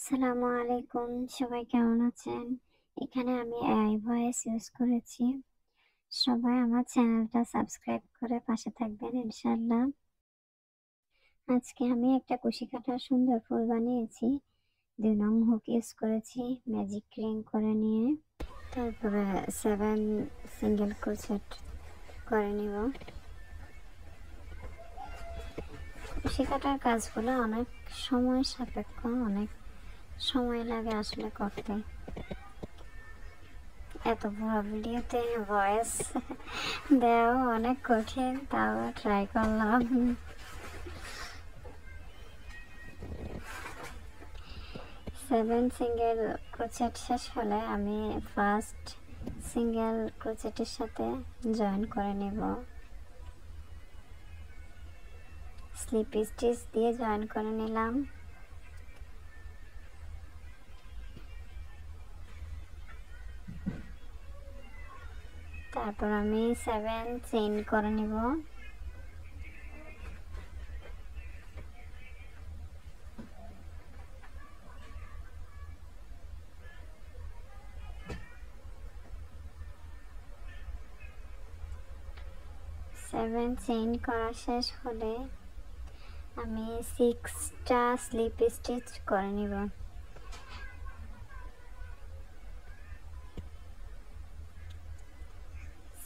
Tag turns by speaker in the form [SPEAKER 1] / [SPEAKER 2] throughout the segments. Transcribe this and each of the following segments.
[SPEAKER 1] আসসালামু আলাইকুম, সবাই কেমন আছেন? এখানে আমি এআই ভয়েস ইউজ করেছি। সবাই আমার চ্যানেলটা সাবস্ক্রাইব করে পাশে থাকবেন ইনশাআল্লাহ। আজকে আমি একটা কুশি কাঁটার সুন্দর ফুল বানিয়েছি। 2 নং হুক ইউজ করেছি ম্যাজিক রিং করে নিয়ে। তারপরে 7 সিঙ্গেল ক্রোশেট করে নিব। কুশি কাঁটার কাজগুলো অনেক সময় সাপেক্ষ, অনেক সময় লাগে আসলে করতে। এত বড় ভিডিওতে ভয়েস দেওয়া অনেক কঠিন, তাও ট্রাই করলাম। 7 সিঙ্গেল ক্রোচেট শেষ হলে আমি ফার্স্ট সিঙ্গেল ক্রোচেটের সাথে জয়েন করে নেব। স্লিপ স্টিচ দিয়ে জয়েন করে নিলাম। তারপর আমি 7 চেইন করে নিব। সেভেন চেইন করা শেষ হলে আমি 6টা স্লিপ স্টিচ করে নিব।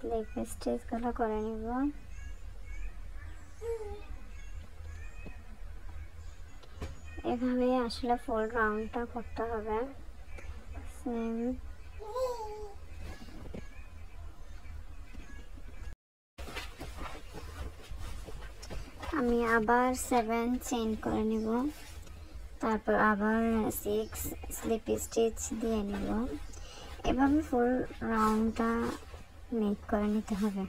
[SPEAKER 1] স্লিপ স্টিচগুলো করে নিব। এভাবে আসলে ফুল রাউন্ডটা করতে হবে। সেম আমি আবার 7 চেইন করে নিব। তারপর আবার 6 স্লিপ স্টিচ দিয়ে নিব। এভাবে ফুল রাউন্ডটা মেক করে নিতে হবে।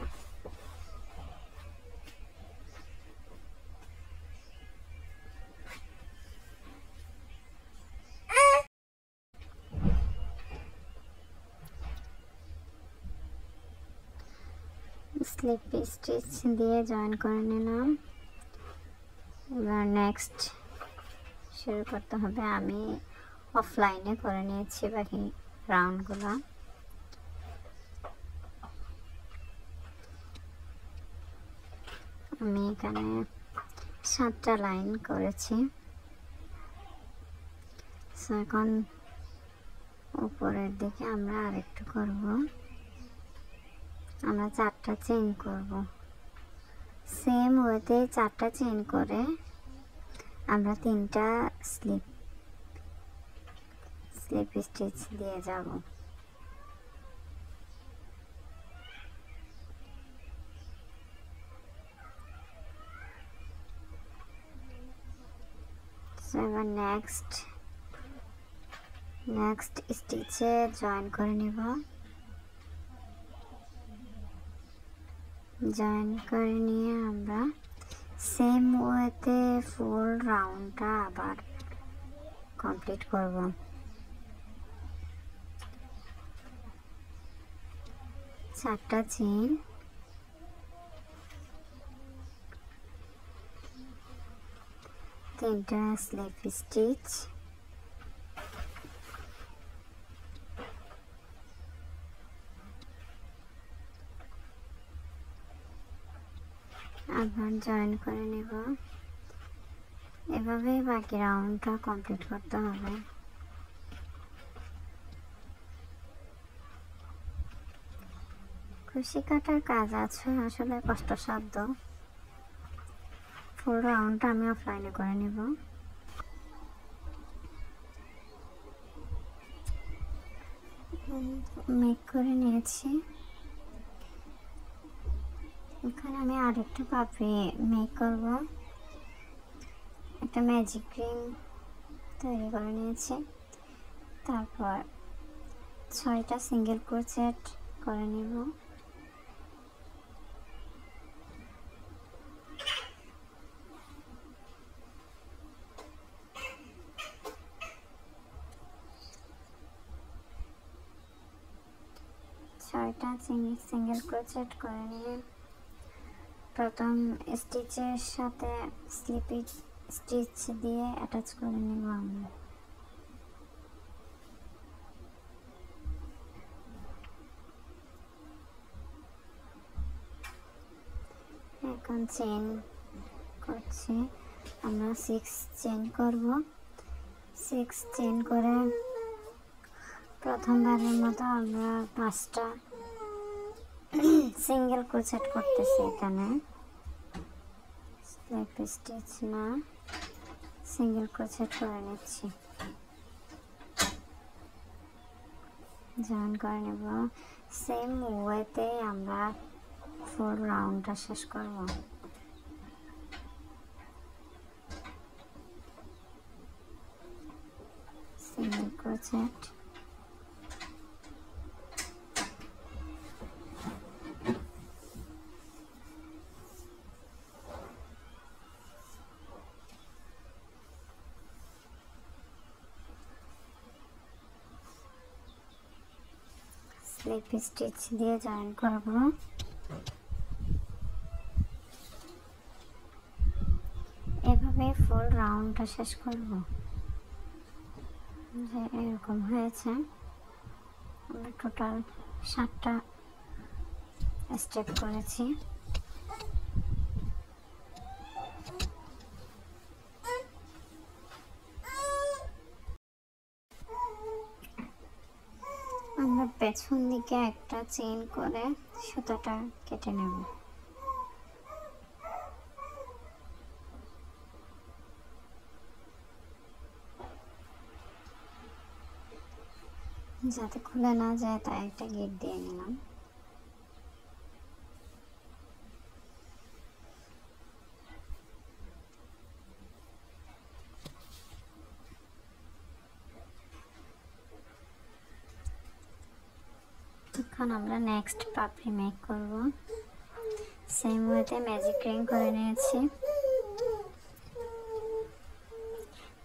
[SPEAKER 1] স্লিপ স্টিচ দিয়ে জয়েন করে নিলাম। এবার নেক্সট শুরু করতে হবে। আমি অফলাইনে করে নিয়েছি বাকি রাউন্ডগুলো। আমি এখানে 7টা লাইন করেছি। এখন উপরের দিকে আমরা আরেকটু করব। আমরা 4টা চেইন করব। সেম ওয়েতে 4টা চেইন করে আমরা 3টা স্লিপ স্টিচ দিয়ে যাব। এবার নেক্সট স্টিচে জয়েন করে নিব। জয়েন করে নিয়ে আমরা সেম ওয়েতে ফুল রাউন্ডটা আবার কমপ্লিট করব। চারটা চেইন, তিনটা স্লিপ স্টিচ, আবার জয়েন করে নেব। এভাবে বাকি রাউন্ডটা কমপ্লিট করতে হবে। কুশি কাটার কাজ আছে আসলে কষ্টসাধ্য। ফুল রাউন্ডটা আমি অফলাইনে করে নেব। মেক করে নিয়েছি। এখানে আমি আরেকটা পাপড়ি মেক করব। একটা ম্যাজিক রিং তৈরি করে নিয়েছি। তারপর 6টা সিঙ্গেল ক্রোচেট করে নেব। ছয়টা সিঙ্গেল ক্রোচেট করে নিয়ে প্রথম স্টিচের সাথে স্লিপ স্টিচ দিয়ে অ্যাটাচ করে নেব আমরা। এখন চেন করছি, আমরা 6 চেন করব। 6 চেন করে প্রথমবারের মতো আমরা 5টা সিঙ্গেল ক্রোচেট করতেছি। এখানে স্লিপ স্টিচ না, সিঙ্গেল ক্রোচেট করে নিচ্ছি, জয়েন করে নেব। সেম ওয়েতে আমরা ফুল রাউন্ডটা শেষ করব। সিঙ্গেল ক্রোচেট, স্লিপ স্টিচ দিয়ে জয়েন করব। এভাবে ফুল রাউন্ডটা শেষ করব। যে এরকম হয়েছে, আমরা টোটাল 7টা স্টেপ করেছি। আমরা পেছন দিকে একটা চেইন করে সুতাটা কেটে নেব। যাতে খুলে না যায় তাই একটা গিট দিয়ে নিলাম। এখন আমরা নেক্সট পাপড়ি মেক করব। সেম ওয়েতে ম্যাজিক রিং করে নিয়েছি।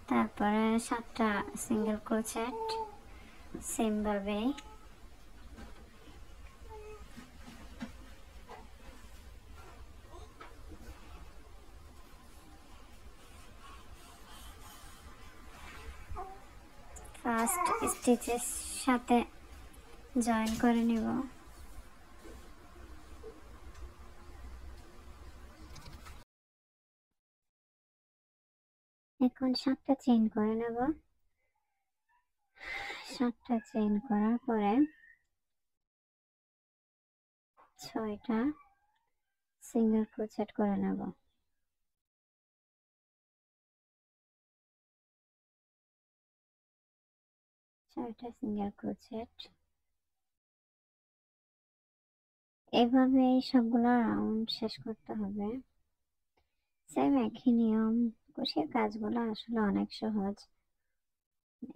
[SPEAKER 1] তারপরে 7টা সিঙ্গেল ক্রোচেট সেম ভাবে, ফার্স্ট স্টিচের সাথে জয়েন করে নিব। এখন 7টা চেইন করে নেব। 7টা চেইন করার পরে 6টা সিঙ্গেল ক্রোচেট করে নেব। 6টা সিঙ্গেল ক্রোচেট। এভাবে সবগুলো রাউন্ড শেষ করতে হবে। সেম একই নিয়ম। কুশির কাজগুলো আসলে অনেক সহজ,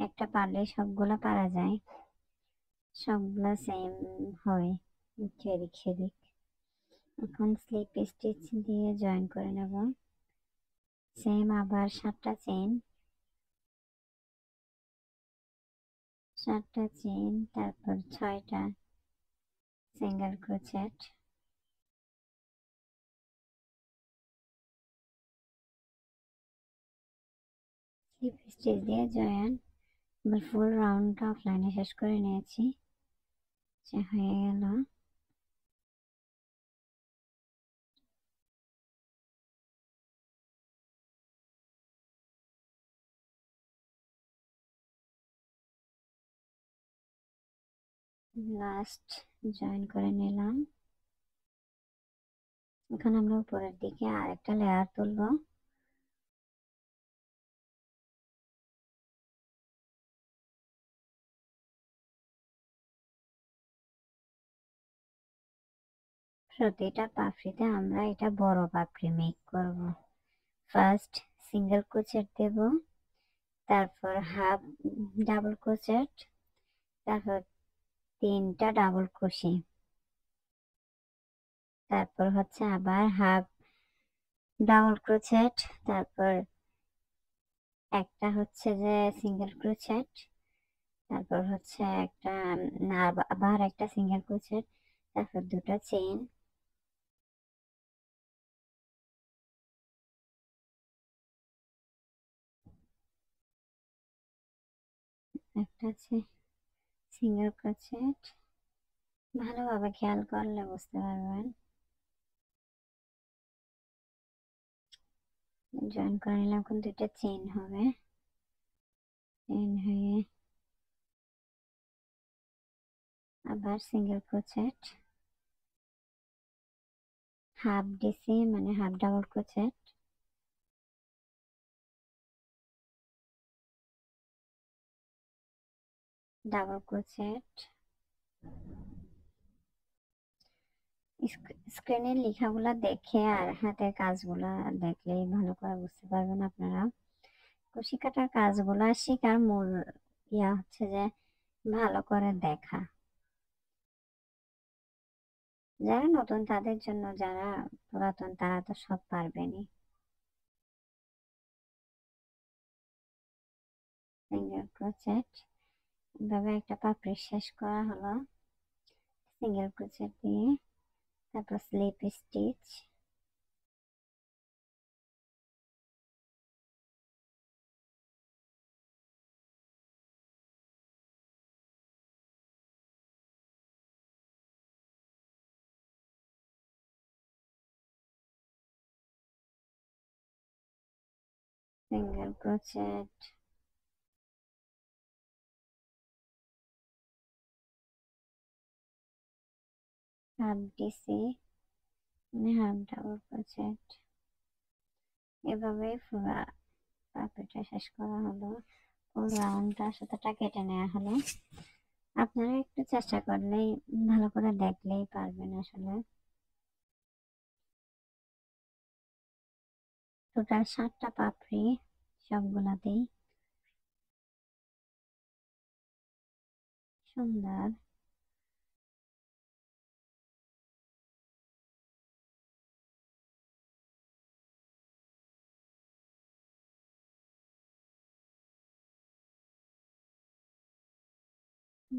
[SPEAKER 1] একটা পারলে সবগুলো পারা যায়, সবগুলো সেম হয় সেদিক সেদিক। এখন স্লিপ স্টিচ দিয়ে জয়েন করে নেব। সেম আবার 7টা চেইন, 7টা চেইন, তারপর 6টা সিঙ্গেল ক্রোচেট, স্লিপ স্টিচ দিয়ে জয়েন। এবার ফুল রাউন্ডটা অফলাইনে শেষ করে নিয়েছি, হয়ে গেল। লাস্ট জয়েন করে নিলাম। এখন আমরা উপরের দিকে আরেকটা লেয়ার তুলব। প্রতিটা পাপড়িতে আমরা এটা বড় পাপড়ি মেক করব। ফার্স্ট সিঙ্গেল ক্রোচেট দেব, তারপর হাফ ডাবল ক্রোচেট, তারপর 3টা ডাবল ক্রোশে, তারপর হচ্ছে আবার হাফ ডাবল ক্রোচেট, তারপর একটা হচ্ছে যে সিঙ্গেল ক্রোচেট, তারপর হচ্ছে একটা আবার একটা সিঙ্গেল ক্রোচেট, তারপর 2টা চেইন, একটা আছে সিঙ্গেল ক্রোচেট। ভালোভাবে খেয়াল করলে বুঝতে পারবেন। জয়েন করে নিলাম। এখন দুইটা চেইন হবে, চেইন হয়ে আবার সিঙ্গেল ক্রোচেট, হাফ ডিসি মানে half double crochet, double crochet. স্ক্রিনের লেখাগুলা দেখে আর হাতের কাজগুলা দেখলেই ভালো করে বুঝতে পারবেন আপনারা। কুশি কাটার কাজগুলা শেখার মূল হচ্ছে যে ভালো করে দেখা। যারা নতুন তাদের জন্য, যারা পুরাতন তারা তো সব পারবেনই। সিঙ্গেল ক্রোচেট, এভাবে একটা পাপড়ি শেষ করা হলো সিঙ্গেল ক্রোচেট দিয়ে। তারপর slip stitch, single crochet, half DC মানে হাফ ডাবল ক্রোচেট। এভাবেই পুরো পাপড়িটা শেষ করা হলো। ফুল রাউন্ডটা সুতোটা কেটে নেওয়া হলো। আপনারা একটু চেষ্টা করলেই, ভালো করে দেখলেই পারবেন আসলে। টোটাল 7টা পাপড়ি, সবগুলাতেই সুন্দর।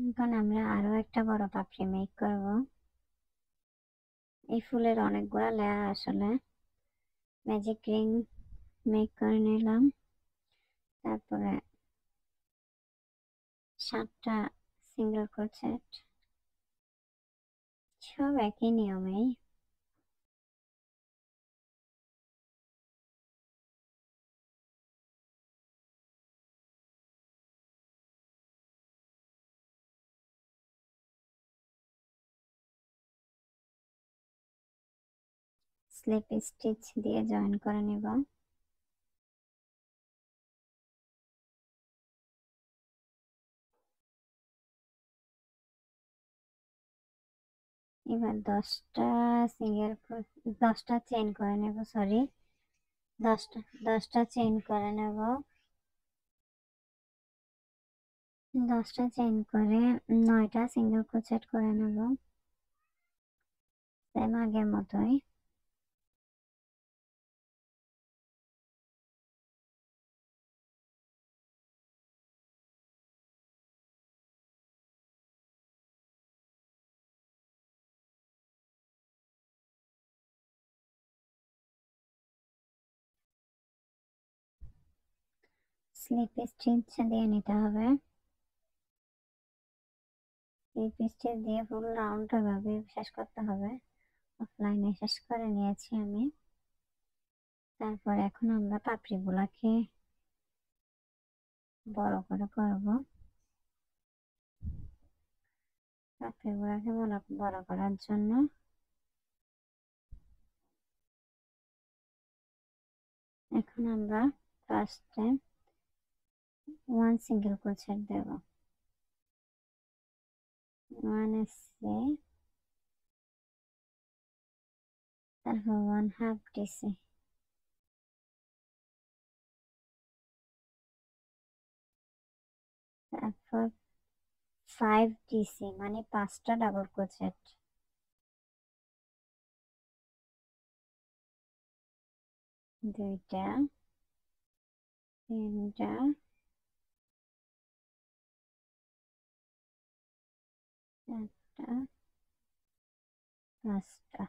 [SPEAKER 1] এখন আমরা আরো একটা বড় পাপড়ি মেক করব। এই ফুলের অনেকগুলা লেয়ার আসলে। ম্যাজিক রিং মেক করে নিলাম, তারপরে 7টা সিঙ্গেল ক্রোচেট, সব একই নিয়মেই। স্লিপ স্টিচ দিয়ে জয়েন করে নেব। এবার 10টা চেইন করে নেব, সরি 10টা চেইন করে নেব। 10টা চেইন করে 9টা সিঙ্গেল ক্রোচেট করে নেব, সেম আগের মতোই। স্লিপ স্টিচ দিয়ে নিতে হবে। স্লিপ স্টিচ দিয়ে ফুল রাউন্ডটা ভাবে শেষ করতে হবে। অফলাইনে শেষ করে নিয়েছি আমি। তারপর এখন আমরা পাপড়িগুলাকে বড় করে করব। পাপড়িগুলাকে বড় করার জন্য এখন আমরা ফার্স্টে 1 সিঙ্গেল ক্রোচেট দেব। 1 এসে, তারপর 1 হাফ ডিসি, তারপর 5 ডিসি মানে 5টা ডাবল ক্রোচেট, 2টা, 3টা, 4টা, 5টা।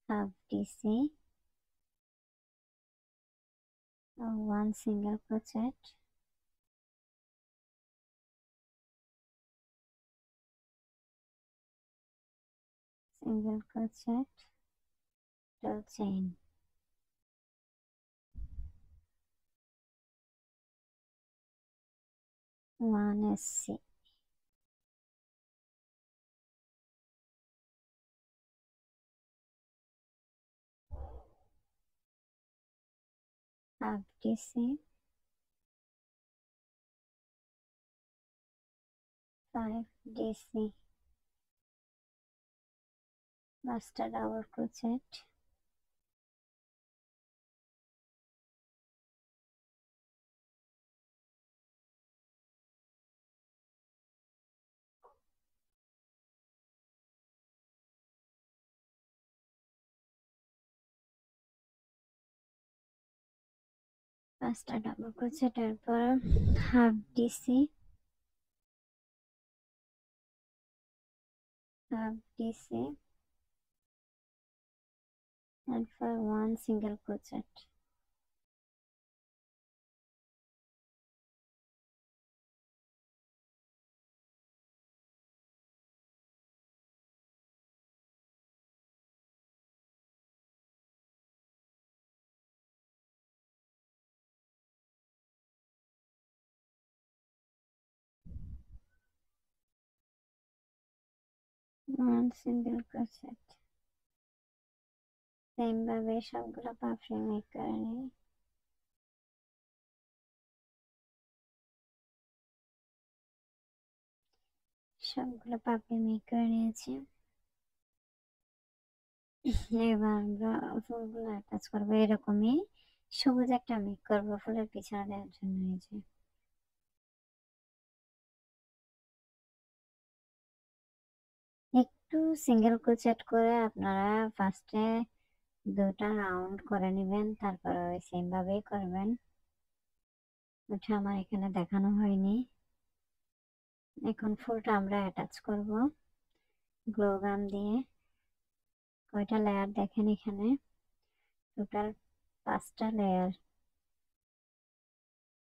[SPEAKER 1] Half DC, 1 single crochet, single crochet, 2 chain, 1 SC, half DC, 5 DC, master double crochet, master double crochet এরপর half DC, half DC, and for 1 single crochet. One single crochet. Same ভাবে সবগুলো পাপড়ি make করে নিই। সবগুলো পাপড়ি মেক করে নিয়েছি। এবার আমরা ফুলগুলো অ্যাটাচ করবো। এরকমই সবুজ একটা মেক করবো ফুলের পিছনে দেওয়ার জন্য। এই যে একটু সিঙ্গেল ক্রোচেট করে আপনারা ফার্স্টে 2টা রাউন্ড করে নেবেন, তারপরে ওই সেম ভাবেই করবেন। ওটা আমার এখানে দেখানো হয়নি। এখন ফুলটা আমরা অ্যাটাচ করব গ্লো গান দিয়ে। কয়টা লেয়ার দেখেন এখানে, টোটাল 5টা লেয়ার,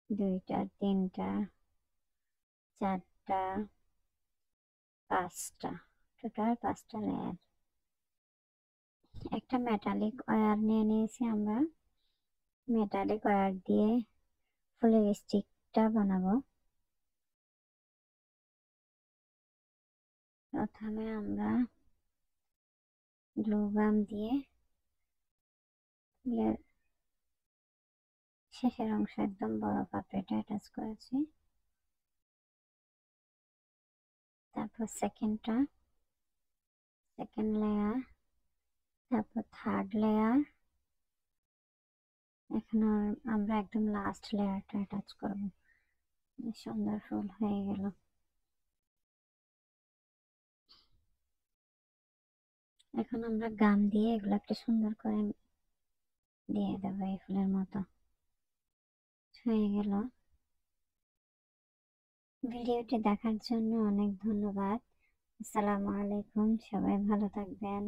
[SPEAKER 1] 2টা 3টা 4টা 5টা, টোটাল 5টা লেয়ার। একটা মেটালিক ওয়্যার নিয়ে নিয়েছি আমরা। মেটালিক ওয়্যার দিয়ে ফুলের স্টিকটা বানাবো। প্রথমে আমরা গ্লু গাম দিয়ে শেষের অংশ একদম বড় পাপড়িটা অ্যাটাচ করেছি। তারপর সেকেন্ড লেয়ার, তারপর থার্ড লেয়ার। এখন আমরা একদম লাস্ট লেয়ারটা অ্যাটাচ করব। সুন্দর ফুল হয়ে গেল। এখন আমরা গাম দিয়ে এগুলো একটা সুন্দর করে দিয়ে দেবো এই ফুলের মতো। হয়ে গেল। ভিডিওটি দেখার জন্য অনেক ধন্যবাদ। আসসালামু আলাইকুম, সবাই ভালো থাকবেন।